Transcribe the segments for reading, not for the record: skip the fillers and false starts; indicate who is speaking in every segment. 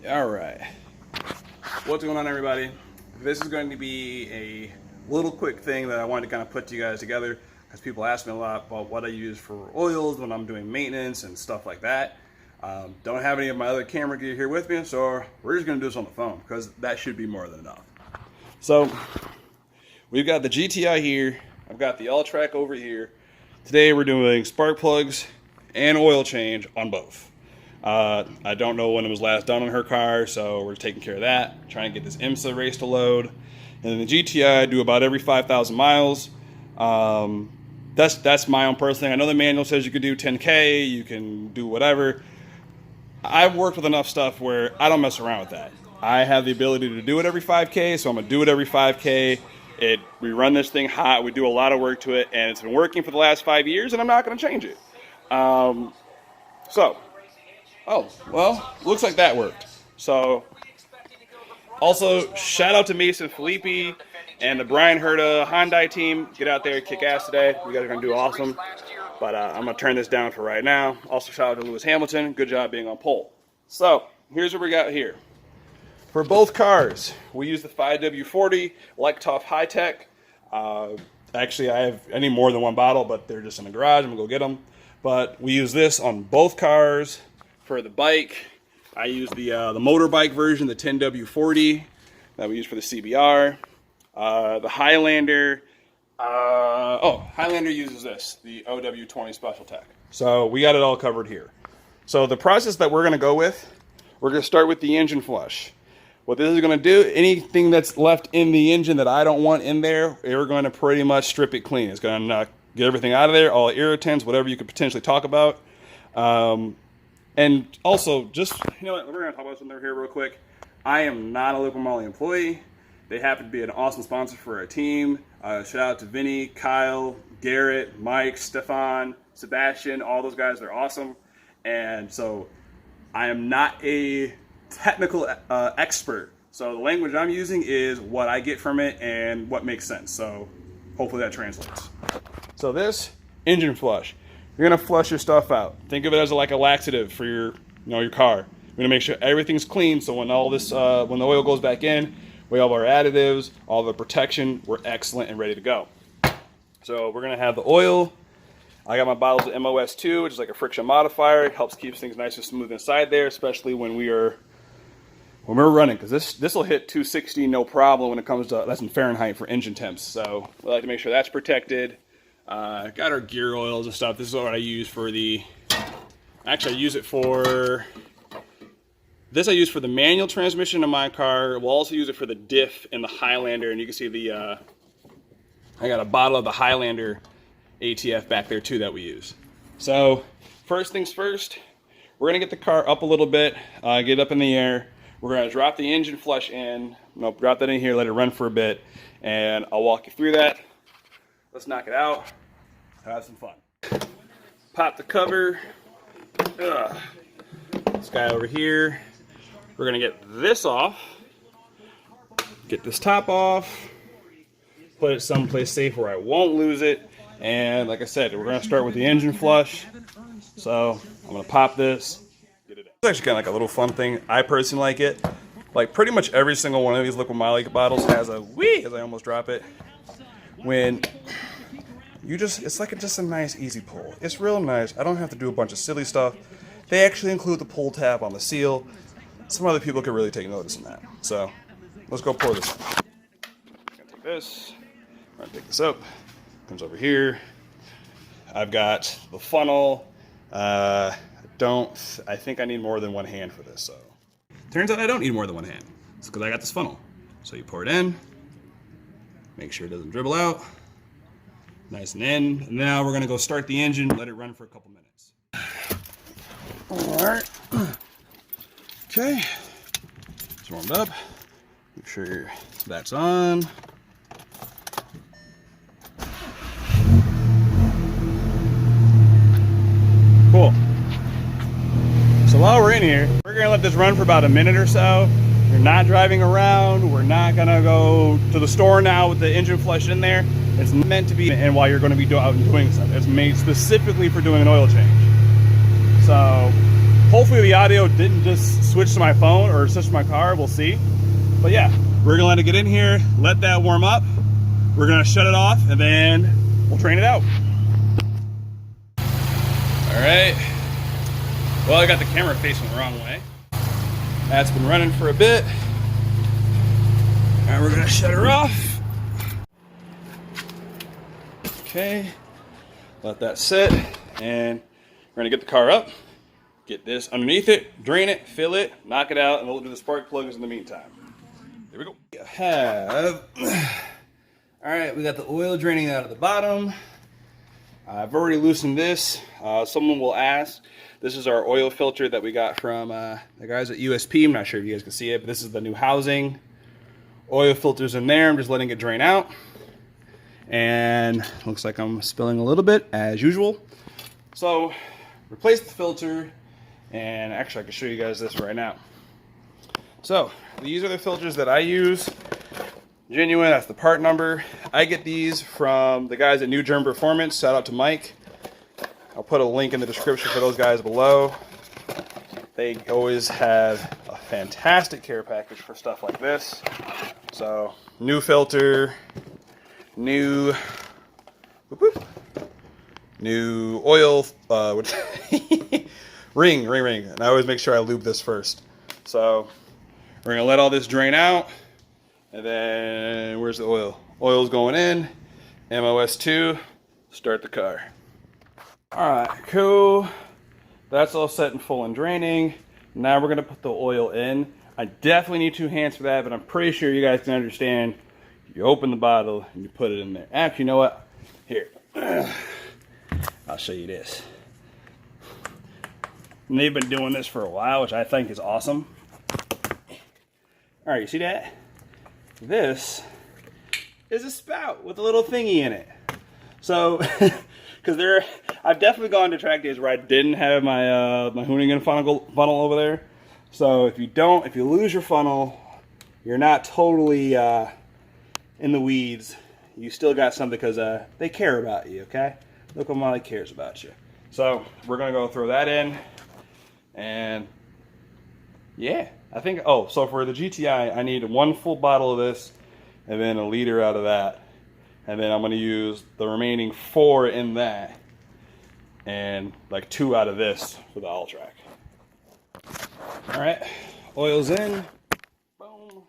Speaker 1: All right, what's going on, everybody? This is going to be a little quick thing that I wanted to kind of put you guys together because people ask me a lot about what I use for oils when I'm doing maintenance and stuff like that. Don't have any of my other camera gear here with me, so we're just going to do this on the phone because that should be more than enough. So we've got the GTI here. I've got the All-Track over here. Today we're doing spark plugs and oil change on both. I don't know when it was last done on her car, so we're taking care of that. Trying to get this IMSA race to load. And then the GTI I do about every 5,000 miles. That's my own personal thing. I know the manual says you could do 10K, you can do whatever. I've worked with enough stuff where I don't mess around with that. I have the ability to do it every 5K, so I'm gonna do it every 5K. We run this thing hot, we do a lot of work to it, and it's been working for the last 5 years, and I'm not gonna change it. Oh, well, looks like that worked. So, also, shout out to Mason Filippi and the Brian Herta Hyundai team. Get out there, kick ass today. You guys are going to do awesome. But I'm going to turn this down for right now. Also, shout out to Lewis Hamilton. Good job being on pole. So, here's what we got here. For both cars, we use the 5W40 LIQUI High Tech. Actually, I need more than one bottle, but they're just in the garage. I'm going to go get them. But we use this on both cars. For the bike, I use the motorbike version, the 10W40 that we use for the CBR. The Highlander, Highlander uses this, the OW20 Special Tech. So we got it all covered here. So the process that we're going to go with, we're going to start with the engine flush. What this is going to do, anything that's left in the engine that I don't want in there, we're going to pretty much strip it clean. It's going to get everything out of there, all irritants, whatever you could potentially talk about. And also, just, you know what, we're going to talk about something here real quick. I am not a LIQUI MOLY employee. They happen to be an awesome sponsor for our team. Shout out to Vinny, Kyle, Garrett, Mike, Stefan, Sebastian, all those guys, they're awesome. And so, I am not a technical expert. So the language I'm using is what I get from it and what makes sense. So hopefully that translates. So this, engine flush. You're gonna flush your stuff out. Think of it as like a laxative for your car. We're gonna make sure everything's clean, so when all this, when the oil goes back in, we have our additives, all the protection, we're excellent and ready to go. So we're gonna have the oil. I got my bottles of MOS2, which is like a friction modifier. It helps keep things nice and smooth inside there, especially when we're running, because this will hit 260 no problem when it comes to, that's in Fahrenheit for engine temps. So we like to make sure that's protected. Got our gear oils and stuff. This is what I use for actually I use it for, I use for the manual transmission in my car. We'll also use it for the diff in the Highlander, and you can see I got a bottle of the Highlander ATF back there too that we use. So first things first, we're gonna get the car up a little bit, get it up in the air. We're gonna drop the engine flush in, drop that in here, let it run for a bit, and I'll walk you through that. Let's knock it out, have some fun. Pop the cover. This guy over here. We're gonna get this off, get this top off, put it someplace safe where I won't lose it. And like I said, we're gonna start with the engine flush. So I'm gonna pop this, get it out. It's actually kind of like a little fun thing. I personally like it. Like pretty much every single one of these LIQUI MOLY bottles has a whee, as I almost drop it. When you it's like just a nice easy pull. It's real nice. I don't have to do a bunch of silly stuff. They actually include the pull tab on the seal. Some other people could really take notice in that. So let's go pour this. I'm gonna take this. I'm gonna pick this up. Comes over here. I've got the funnel. I think I need more than one hand for this. So turns out I don't need more than one hand. It's because I got this funnel. So you pour it in. Make sure it doesn't dribble out. Nice and in. And now we're gonna go start the engine, let it run for a couple minutes. All right. Okay. It's warmed up. Make sure that's on. Cool. So while we're in here, we're gonna let this run for about a minute or so. We're not driving around. We're not gonna go to the store now with the engine flush in there. It's meant to be, and while you're gonna be out and doing stuff. It's made specifically for doing an oil change. So Hopefully the audio didn't just switch to my phone or switch to my car, we'll see. But yeah, we're gonna let it get in here, let that warm up. We're gonna shut it off and then we'll train it out. All right. Well, I got the camera facing the wrong way. That's been running for a bit. And we're gonna shut her off. Okay, let that sit, and we're gonna get the car up, get this underneath it, drain it, fill it, knock it out, and we'll do the spark plugs in the meantime. Here we go. All right, we got the oil draining out of the bottom. I've already loosened this. Someone will ask, this is our oil filter that we got from the guys at USP. I'm not sure if you guys can see it, but this is the new housing. Oil filter's in there. I'm just letting it drain out. And looks like I'm spilling a little bit as usual. So replace the filter, and actually I can show you guys this right now. So these are the filters that I use. Genuine, that's the part number. I get these from the guys at New German Performance. Shout out to Mike. I'll put a link in the description for those guys below. They always have a fantastic care package for stuff like this. So new filter, new oil, ring. And I always make sure I lube this first. So we're gonna let all this drain out, and then where's the oil? Oil's going in. MOS2, start the car. All right, cool. That's all set and full and draining. Now we're gonna put the oil in. I definitely need 2 hands for that, but I'm pretty sure you guys can understand. You open the bottle and you put it in there. Actually, you know what? Here, I'll show you this. And they've been doing this for a while, which I think is awesome. All right, you see that? This is a spout with a little thingy in it. So, because I've definitely gone to track days where I didn't have my my Hoonigan funnel over there. So if you lose your funnel, you're not totally in the weeds. You still got something because they care about you, okay? LIQUI MOLY cares about you. So we're gonna go throw that in, and yeah, I think. Oh, so for the GTI, I need 1 full bottle of this, and then 1 liter out of that, and then I'm gonna use the remaining 4 in that, and like 2 out of this for the all track. All right, oil's in. Boom.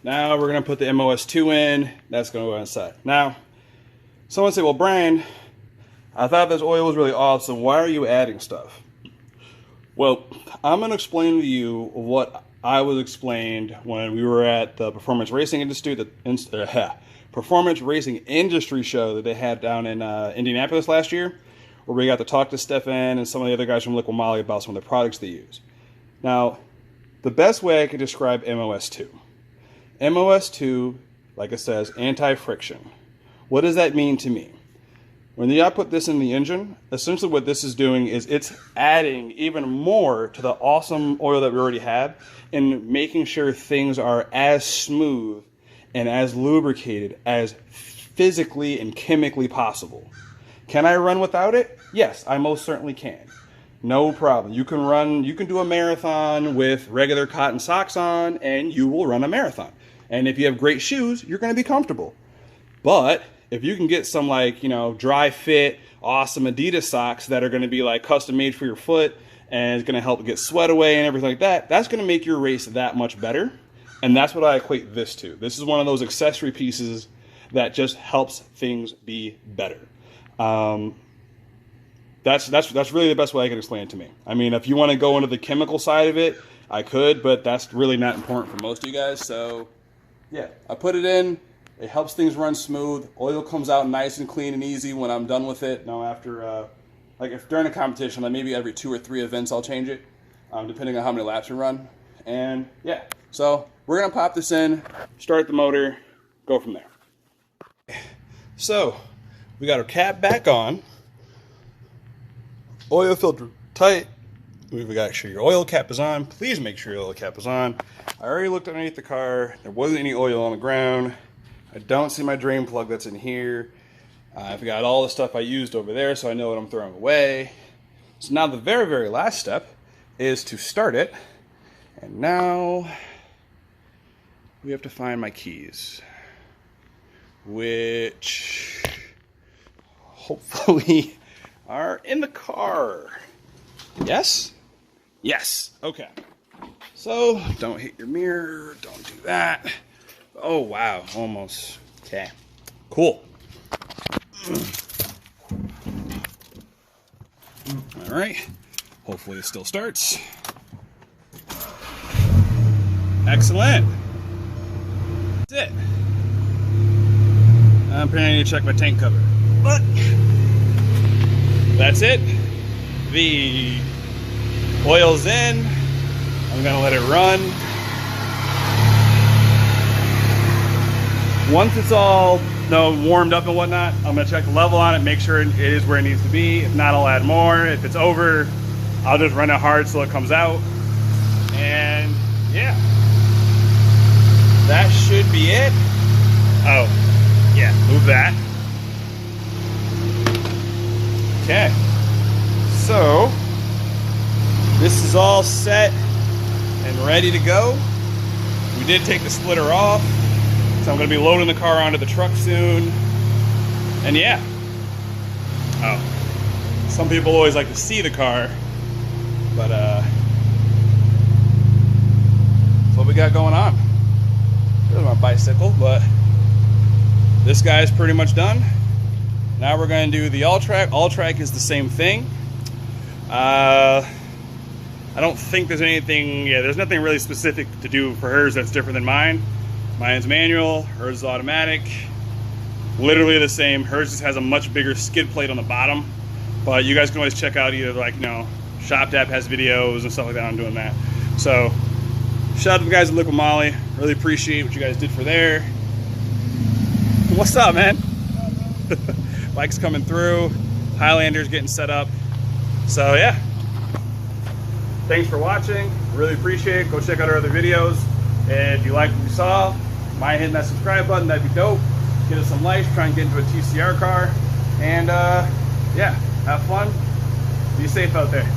Speaker 1: Now we're gonna put the MOS2 in. That's gonna go inside. Now, someone said, well, Brian, I thought this oil was really awesome. Why are you adding stuff? Well, I'm gonna explain to you what I was explained when we were at the Performance Racing Industry, Performance Racing Industry show that they had down in Indianapolis last year, where we got to talk to Stefan and some of the other guys from LIQUI MOLY about some of the products they use. Now, the best way I could describe MOS2. MOS2, like it says, anti-friction. What does that mean to me? When I put this in the engine, essentially what this is doing is it's adding even more to the awesome oil that we already have and making sure things are as smooth and as lubricated as physically and chemically possible. Can I run without it? Yes, I most certainly can. No problem. You can do a marathon with regular cotton socks on, and you will run a marathon. And if you have great shoes, you're going to be comfortable. But if you can get some, like, you know, dry fit, awesome Adidas socks that are going to be like custom made for your foot, and it's going to help get sweat away and everything like that, that's going to make your race that much better. And that's what I equate this to. This is one of those accessory pieces that just helps things be better. That's really the best way I can explain it to me. I mean, if you want to go into the chemical side of it, I could, but that's really not important for most of you guys. So yeah, I put it in. It helps things run smooth. Oil comes out nice and clean and easy when I'm done with it. Now after, like if during a competition, like maybe every 2 or 3 events I'll change it, depending on how many laps we run. And yeah, so we're gonna pop this in, start the motor, go from there. So we got our cap back on. Oil filter tight. We've got to make sure your oil cap is on. Please make sure your oil cap is on. I already looked underneath the car. There wasn't any oil on the ground. I don't see my drain plug that's in here. I've got all the stuff I used over there, so I know what I'm throwing away. So now the very, very last step, is to start it. And now we have to find my keys, which hopefully are in the car. Yes? Yes. Okay. So don't hit your mirror. Don't do that. Oh, wow. Almost. Okay. Cool. All right. Hopefully it still starts. Excellent. That's it. I'm planning to check my tank cover. But that's it. The oil's in. I'm gonna let it run. Once it's all warmed up and whatnot, I'm gonna check the level on it, make sure it is where it needs to be. If not, I'll add more. If it's over, I'll just run it hard so it comes out. And yeah, that should be it. Oh, yeah, move that. Okay, so this is all set and ready to go. We did take the splitter off, so I'm going to be loading the car onto the truck soon. And yeah. Oh, some people always like to see the car, but that's what we got going on. There's my bicycle, but this guy's pretty much done. Now we're going to do the all-track. All-track is the same thing. I don't think there's anything, there's nothing really specific to do for hers that's different than mine. Mine's manual, hers is automatic. Literally the same. Hers just has a much bigger skid plate on the bottom. But you guys can always check out either, like, Shop App has videos and stuff like that on doing that. So, shout out to the guys at Liquid Moly. Really appreciate what you guys did for there. What's up, man? Bike's coming through. Highlander's getting set up. So, yeah. Thanks for watching. Really appreciate it. Go check out our other videos. And if you like what you saw, mind hitting that subscribe button. That'd be dope. Get us some likes. Try and get into a TCR car. And, yeah, have fun. Be safe out there.